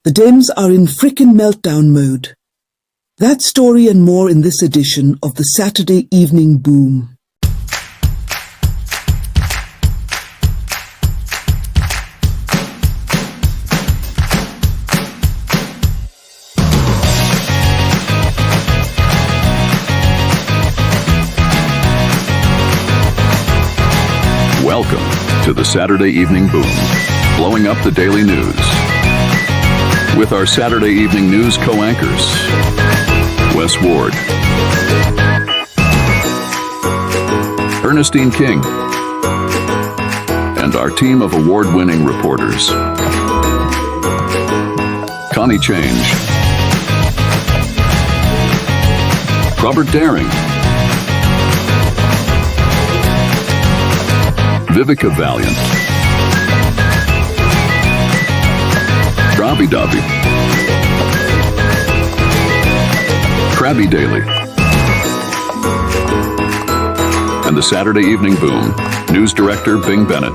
The Dems are in frickin' meltdown mode. That story and more in this edition of the Saturday Evening Boom. Welcome to the Saturday Evening Boom, blowing up the daily news. With our Saturday Evening News co-anchors, Wes Ward, Ernestine King, and our team of award-winning reporters, Connie Change, Robert Daring, Vivica Valiant, Robby Dobby, Krabby Daily, and the Saturday Evening Boom, News Director Bing Bennett.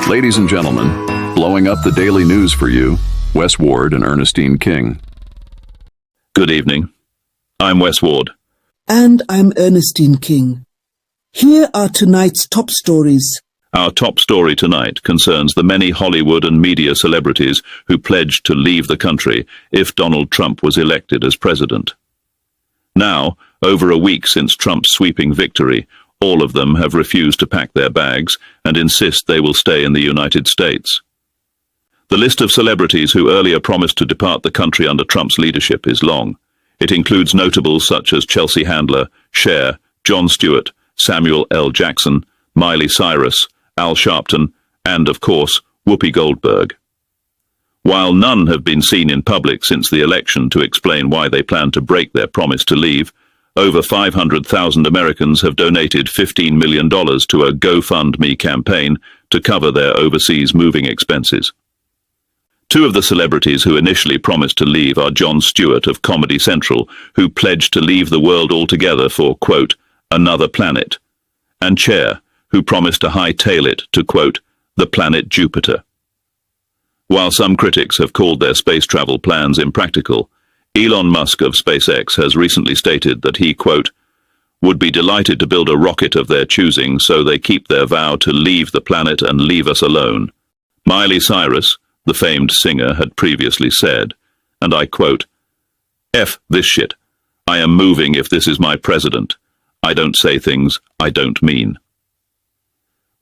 Ladies and gentlemen, blowing up the daily news for you, Wes Ward and Ernestine King. Good evening. I'm Wes Ward. And I'm Ernestine King. Here are tonight's top stories. Our top story tonight concerns the many Hollywood and media celebrities who pledged to leave the country if Donald Trump was elected as president. Now, over a week since Trump's sweeping victory, all of them have refused to pack their bags and insist they will stay in the United States. The list of celebrities who earlier promised to depart the country under Trump's leadership is long. It includes notables such as Chelsea Handler, Cher, Jon Stewart, Samuel L. Jackson, Miley Cyrus, Al Sharpton, and, of course, Whoopi Goldberg. While none have been seen in public since the election to explain why they plan to break their promise to leave, over 500,000 Americans have donated $15 million to a GoFundMe campaign to cover their overseas moving expenses. Two of the celebrities who initially promised to leave are Jon Stewart of Comedy Central, who pledged to leave the world altogether for, quote, another planet, and Cher, who promised to hightail it to, quote, the planet Jupiter. While some critics have called their space travel plans impractical, Elon Musk of SpaceX has recently stated that he, quote, would be delighted to build a rocket of their choosing so they keep their vow to leave the planet and leave us alone. Miley Cyrus, the famed singer, had previously said, and I quote, F this shit. I am moving if this is my president. I don't say things I don't mean.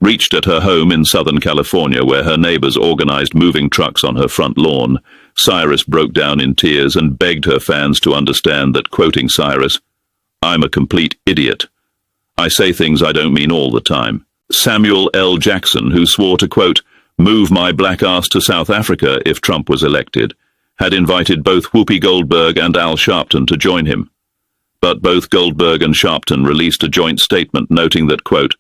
Reached at her home in Southern California, where her neighbors organized moving trucks on her front lawn, Cyrus broke down in tears and begged her fans to understand that, quoting Cyrus, I'm a complete idiot. I say things I don't mean all the time. Samuel L. Jackson, who swore to, quote, move my black ass to South Africa if Trump was elected, had invited both Whoopi Goldberg and Al Sharpton to join him. But both Goldberg and Sharpton released a joint statement noting that, quote,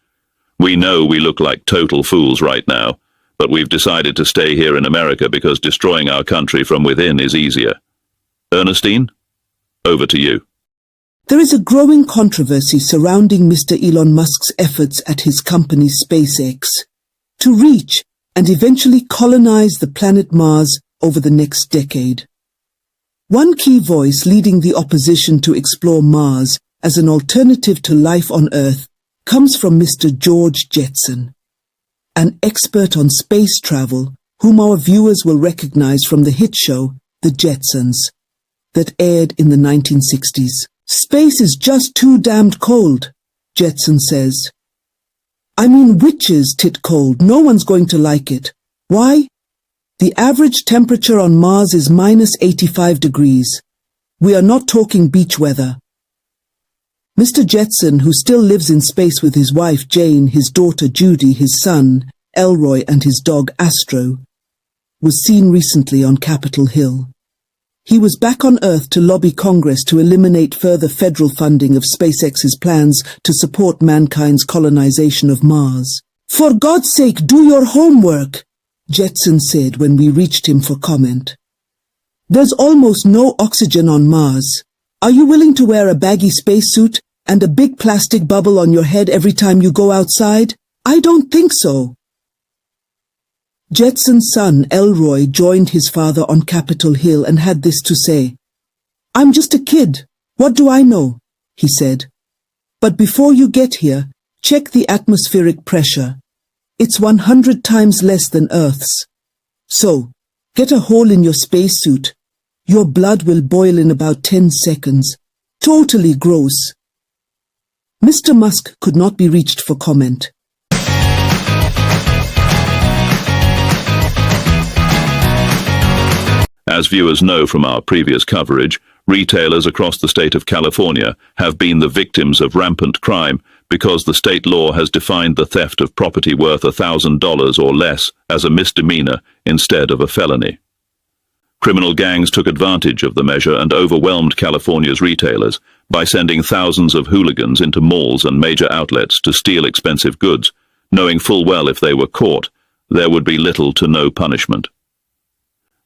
we know we look like total fools right now, but we've decided to stay here in America because destroying our country from within is easier. Ernestine, over to you. There is a growing controversy surrounding Mr. Elon Musk's efforts at his company SpaceX to reach and eventually colonize the planet Mars over the next decade. One key voice leading the opposition to explore Mars as an alternative to life on Earth comes from Mr. George Jetson, an expert on space travel whom our viewers will recognize from the hit show The Jetsons that aired in the 1960s. Space is just too damned cold, Jetson says. I mean, witches tit cold. No one's going to like it. Why? The average temperature on Mars is minus 85 degrees. We are not talking beach weather. Mr. Jetson, who still lives in space with his wife Jane, his daughter Judy, his son Elroy, and his dog Astro, was seen recently on Capitol Hill. He was back on Earth to lobby Congress to eliminate further federal funding of SpaceX's plans to support mankind's colonization of Mars. For God's sake, do your homework, Jetson said when we reached him for comment. There's almost no oxygen on Mars. Are you willing to wear a baggy spacesuit and a big plastic bubble on your head every time you go outside? I don't think so. Jetson's son, Elroy, joined his father on Capitol Hill and had this to say. "I'm just a kid. What do I know?" he said. "But before you get here, check the atmospheric pressure. It's 100 times less than Earth's. So, get a hole in your spacesuit. Your blood will boil in about 10 seconds. Totally gross." Mr. Musk could not be reached for comment. As viewers know from our previous coverage, retailers across the state of California have been the victims of rampant crime because the state law has defined the theft of property worth $1,000 or less as a misdemeanor instead of a felony. Criminal gangs took advantage of the measure and overwhelmed California's retailers by sending thousands of hooligans into malls and major outlets to steal expensive goods, knowing full well if they were caught, there would be little to no punishment.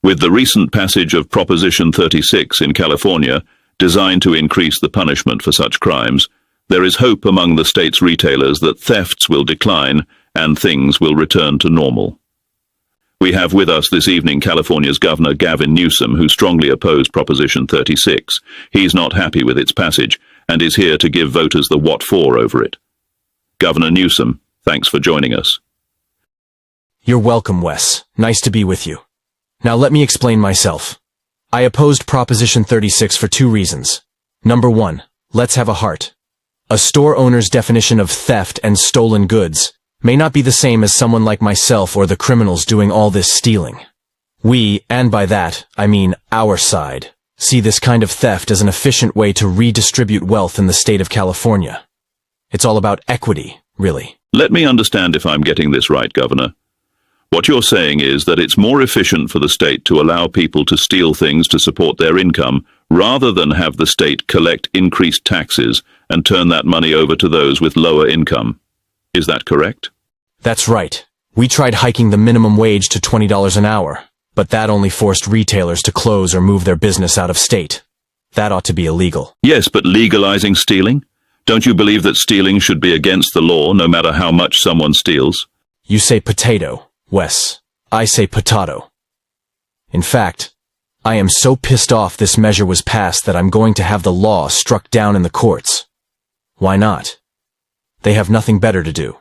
With the recent passage of Proposition 36 in California, designed to increase the punishment for such crimes, there is hope among the state's retailers that thefts will decline and things will return to normal. We have with us this evening California's Governor Gavin Newsom, who strongly opposed Proposition 36. He's not happy with its passage and is here to give voters the what for over it. Governor Newsom, thanks for joining us. You're welcome, Wes. Nice to be with you. Now let me explain myself. I opposed Proposition 36 for two reasons. Number one, let's have a heart. A store owner's definition of theft and stolen goods may not be the same as someone like myself or the criminals doing all this stealing. We, and by that, I mean our side, see this kind of theft as an efficient way to redistribute wealth in the state of California. It's all about equity, really. Let me understand if I'm getting this right, Governor. What you're saying is that it's more efficient for the state to allow people to steal things to support their income rather than have the state collect increased taxes and turn that money over to those with lower income. Is that correct? That's right. We tried hiking the minimum wage to $20 an hour, but that only forced retailers to close or move their business out of state. That ought to be illegal. Yes, but legalizing stealing? Don't you believe that stealing should be against the law no matter how much someone steals? You say potato, Wes. I say potato. In fact, I am so pissed off this measure was passed that I'm going to have the law struck down in the courts. Why not? They have nothing better to do.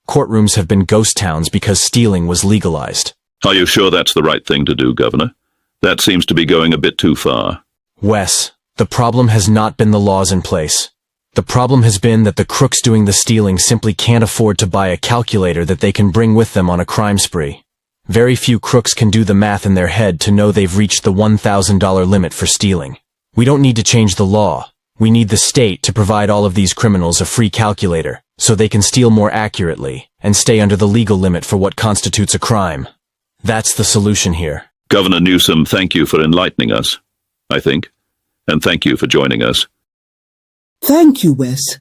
Courtrooms have been ghost towns because stealing was legalized. Are you sure that's the right thing to do, Governor? That seems to be going a bit too far. Wes, the problem has not been the laws in place. The problem has been that the crooks doing the stealing simply can't afford to buy a calculator that they can bring with them on a crime spree. Very few crooks can do the math in their head to know they've reached the $1,000 limit for stealing. We don't need to change the law. We need the state to provide all of these criminals a free calculator, so they can steal more accurately and stay under the legal limit for what constitutes a crime. That's the solution here. Governor Newsom, thank you for enlightening us, I think, and thank you for joining us. Thank you, Wes.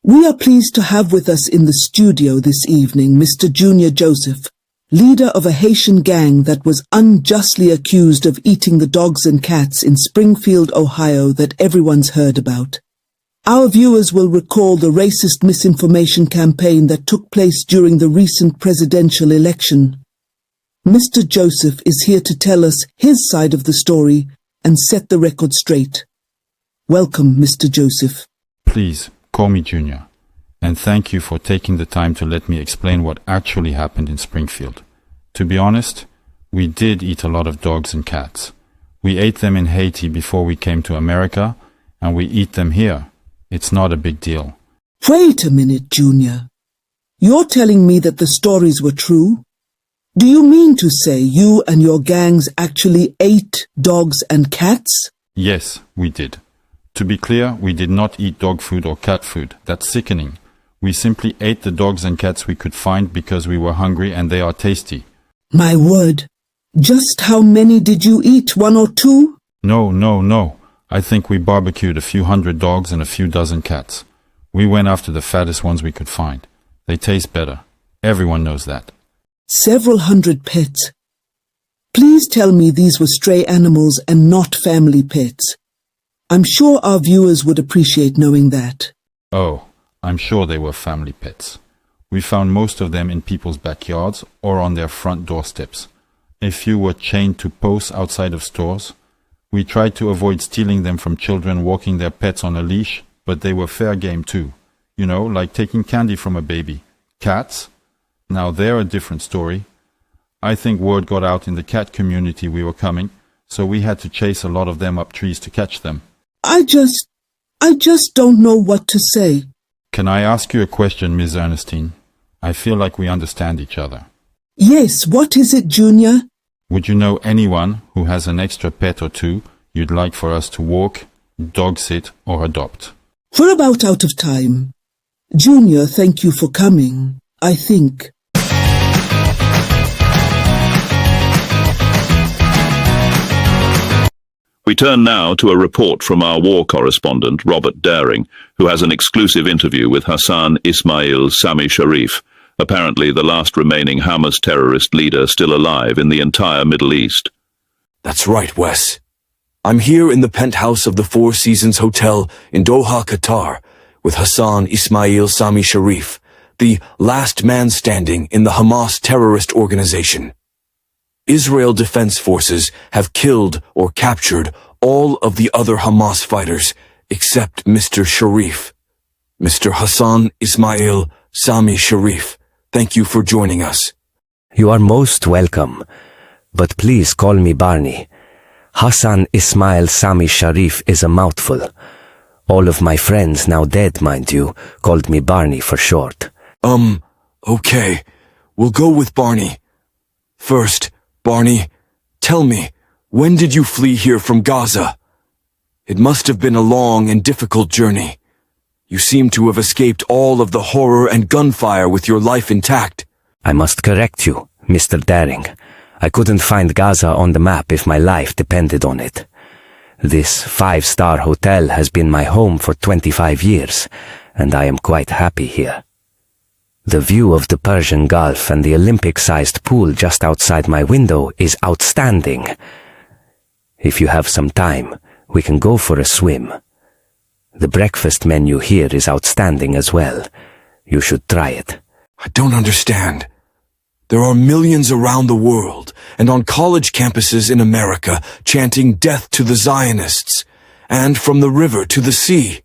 We are pleased to have with us in the studio this evening Mr. Junior Joseph, leader of a Haitian gang that was unjustly accused of eating the dogs and cats in Springfield, Ohio that everyone's heard about. Our viewers will recall the racist misinformation campaign that took place during the recent presidential election. Mr. Joseph is here to tell us his side of the story and set the record straight. Welcome, Mr. Joseph. Please, call me Junior. And thank you for taking the time to let me explain what actually happened in Springfield. To be honest, we did eat a lot of dogs and cats. We ate them in Haiti before we came to America, and we eat them here. It's not a big deal. Wait a minute, Junior. You're telling me that the stories were true? Do you mean to say you and your gangs actually ate dogs and cats? Yes, we did. To be clear, we did not eat dog food or cat food. That's sickening. We simply ate the dogs and cats we could find because we were hungry and they are tasty. My word. Just how many did you eat, 1 or 2? No. I think we barbecued a few hundred dogs and a few dozen cats. We went after the fattest ones we could find. They taste better. Everyone knows that. Several hundred pets. Please tell me these were stray animals and not family pets. I'm sure our viewers would appreciate knowing that. Oh, I'm sure they were family pets. We found most of them in people's backyards or on their front doorsteps. A few were chained to posts outside of stores. We tried to avoid stealing them from children walking their pets on a leash, but they were fair game too. You know, like taking candy from a baby. Cats? Now they're a different story. I think word got out in the cat community we were coming, so we had to chase a lot of them up trees to catch them. I just don't know what to say. Can I ask you a question, Ms. Ernestine? I feel like we understand each other. Yes, what is it, Junior? Would you know anyone who has an extra pet or two you'd like for us to walk, dog sit, or adopt? We're about out of time. Junior, thank you for coming, I think. We turn now to a report from our war correspondent, Robert Daring, who has an exclusive interview with Hassan Ismail Sami Sharif, apparently the last remaining Hamas terrorist leader still alive in the entire Middle East. That's right, Wes. I'm here in the penthouse of the Four Seasons Hotel in Doha, Qatar, with Hassan Ismail Sami Sharif, the last man standing in the Hamas terrorist organization. Israel Defense Forces have killed or captured all of the other Hamas fighters except Mr. Sharif. Mr. Hassan Ismail Sami Sharif, thank you for joining us. You are most welcome, but please call me Barney. Hassan Ismail Sami Sharif is a mouthful. All of my friends, now dead mind you, called me Barney for short. Okay. We'll go with Barney. First, Barney, tell me, when did you flee here from Gaza? It must have been a long and difficult journey. You seem to have escaped all of the horror and gunfire with your life intact. I must correct you, Mr. Daring. I couldn't find Gaza on the map if my life depended on it. This 5-star hotel has been my home for 25 years, and I am quite happy here. The view of the Persian Gulf and the Olympic-sized pool just outside my window is outstanding. If you have some time, we can go for a swim. The breakfast menu here is outstanding as well. You should try it. I don't understand. There are millions around the world and on college campuses in America chanting death to the Zionists, and from the river to the sea.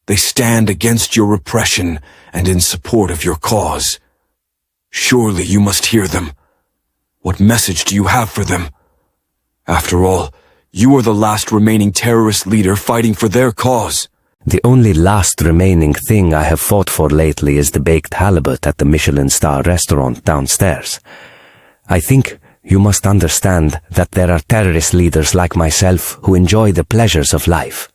They stand against your repression and in support of your cause. Surely you must hear them. What message do you have for them? After all, you are the last remaining terrorist leader fighting for their cause. The only last remaining thing I have fought for lately is the baked halibut at the Michelin star restaurant downstairs. I think you must understand that there are terrorist leaders like myself who enjoy the pleasures of life.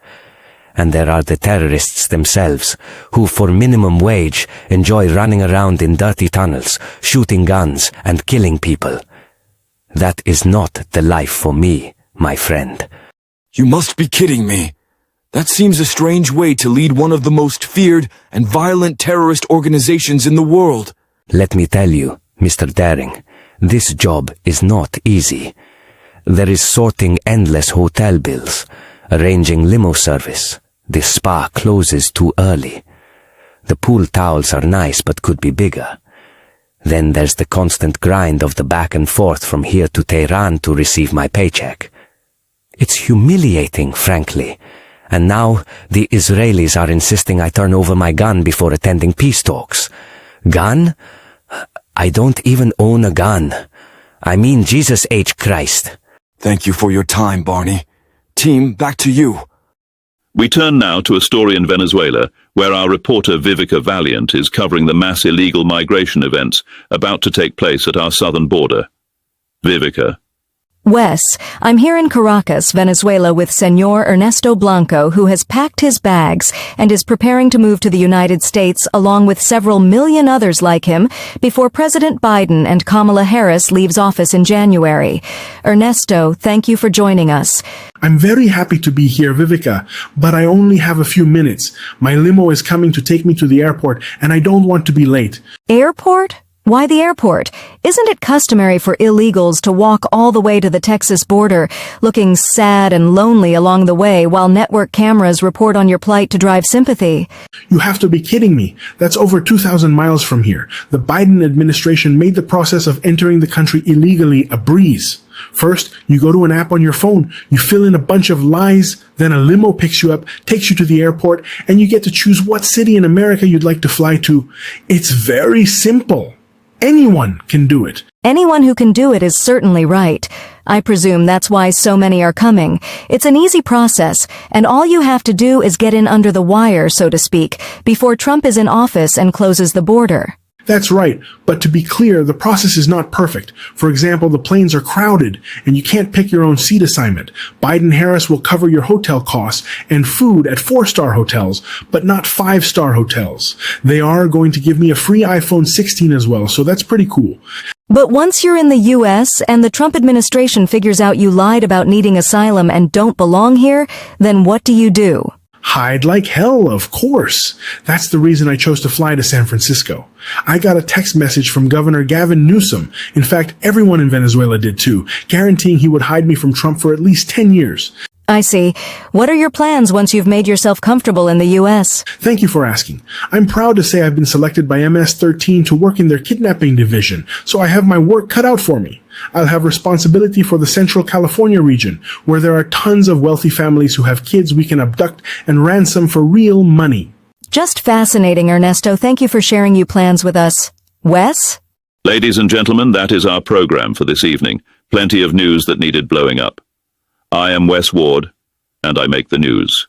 And there are the terrorists themselves, who for minimum wage enjoy running around in dirty tunnels, shooting guns and killing people. That is not the life for me, my friend. You must be kidding me. That seems a strange way to lead one of the most feared and violent terrorist organizations in the world. Let me tell you, Mr. Daring, this job is not easy. There is sorting endless hotel bills, arranging limo service. The spa closes too early. The pool towels are nice but could be bigger. Then there's the constant grind of the back and forth from here to Tehran to receive my paycheck. It's humiliating, frankly. And now the Israelis are insisting I turn over my gun before attending peace talks. Gun? I don't even own a gun. I mean Jesus H. Christ. Thank you for your time, Barney. Team, back to you. We turn now to a story in Venezuela, where our reporter Vivica Valiant is covering the mass illegal migration events about to take place at our southern border. Vivica. Wes, I'm here in Caracas, Venezuela with Senor Ernesto Blanco, who has packed his bags and is preparing to move to the United States along with several million others like him before President Biden and Kamala Harris leaves office in January. Ernesto, thank you for joining us. I'm very happy to be here, Vivica, but I only have a few minutes. My limo is coming to take me to the airport, and I don't want to be late. Airport? Why the airport? Isn't it customary for illegals to walk all the way to the Texas border, looking sad and lonely along the way while network cameras report on your plight to drive sympathy? You have to be kidding me. That's over 2,000 miles from here. The Biden administration made the process of entering the country illegally a breeze. First, you go to an app on your phone, you fill in a bunch of lies, then a limo picks you up, takes you to the airport, and you get to choose what city in America you'd like to fly to. It's very simple. Anyone can do it. Anyone who can do it is certainly right. I presume that's why so many are coming. It's an easy process, and all you have to do is get in under the wire, so to speak, before Trump is in office and closes the border. That's right, but to be clear, the process is not perfect. For example, the planes are crowded, and you can't pick your own seat assignment. Biden-Harris will cover your hotel costs and food at 4-star hotels, but not 5-star hotels. They are going to give me a free iPhone 16 as well, so that's pretty cool. But once you're in the U.S. and the Trump administration figures out you lied about needing asylum and don't belong here, then what do? Hide like hell, of course. That's the reason I chose to fly to San Francisco. I got a text message from Governor Gavin Newsom. In fact, everyone in Venezuela did too, guaranteeing he would hide me from Trump for at least 10 years. I see. What are your plans once you've made yourself comfortable in the U.S.? Thank you for asking. I'm proud to say I've been selected by MS-13 to work in their kidnapping division, so I have my work cut out for me. I'll have responsibility for the Central California region, where there are tons of wealthy families who have kids we can abduct and ransom for real money. Just fascinating, Ernesto. Thank you for sharing your plans with us. Wes? Ladies and gentlemen, that is our program for this evening. Plenty of news that needed blowing up. I am Wes Ward, and I make the news.